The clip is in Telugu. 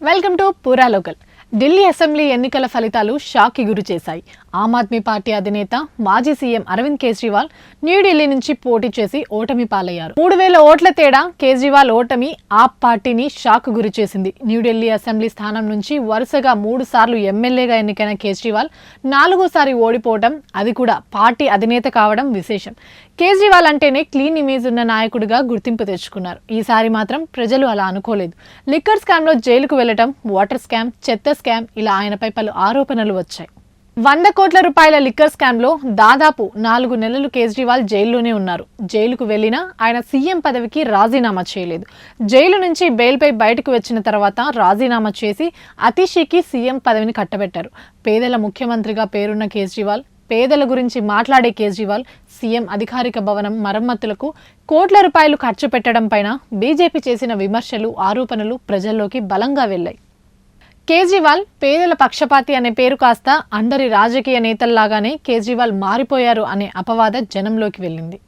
వెల్కమ్ టు పూరా లోకల్. ఢిల్లీ అసెంబ్లీ ఎన్నికల ఫలితాలు షాక్ కి గురి చేశాయి. ఆమ్ ఆద్మీ పార్టీ అధినేత మాజీ సీఎం అరవింద్ కేజ్రీవాల్ న్యూఢిల్లీ నుంచి పోటీ చేసి ఓటమి పాలయ్యారు. 3000 ఓట్ల తేడా కేజ్రీవాల్ ఓటమి ఆప్ పార్టీని షాక్ గురి చేసింది. న్యూఢిల్లీ అసెంబ్లీ స్థానం నుంచి వరుసగా 3 సార్లు ఎమ్మెల్యేగా ఎన్నికైన కేజ్రీవాల్ 4సారి ఓడిపోవడం, అది కూడా పార్టీ అధినేత కావడం విశేషం. కేజ్రీవాల్ అంటేనే క్లీన్ ఇమేజ్ ఉన్న నాయకుడిగా గుర్తింపు తెచ్చుకున్నారు. ఈసారి మాత్రం ప్రజలు అలా అనుకోలేదు. లిక్కర్ స్కామ్ లో జైలుకు వెళ్లడం, వాటర్ స్కామ్, చెత్త స్కామ్, ఇలా ఆయనపై పలు ఆరోపణలు వచ్చాయి. 100 కోట్ల రూపాయల లిక్కర్ స్కామ్ లో దాదాపు 4 నెలలు కేజ్రీవాల్ జైల్లోనే ఉన్నారు. జైలుకు వెళ్లినా ఆయన సీఎం పదవికి రాజీనామా చేయలేదు. జైలు నుంచి బెయిల్పై బయటకు వచ్చిన తర్వాత రాజీనామా చేసి అతిషికి సీఎం పదవిని కట్టబెట్టారు. పేదల ముఖ్యమంత్రిగా పేరున్న కేజ్రీవాల్, పేదల గురించి మాట్లాడే కేజ్రీవాల్ సీఎం అధికారిక భవనం మరమ్మతులకు కోట్ల రూపాయలు ఖర్చు పెట్టడం పైన బీజేపీ చేసిన విమర్శలు, ఆరోపణలు ప్రజల్లోకి బలంగా వెళ్లాయి. కేజ్రీవాల్ పేదల పక్షపాతి అనే పేరు కాస్త అందరి రాజకీయ నేతల్లాగానే కేజ్రీవాల్ మారిపోయారు అనే అపవాద జనంలోకి వెళ్ళింది.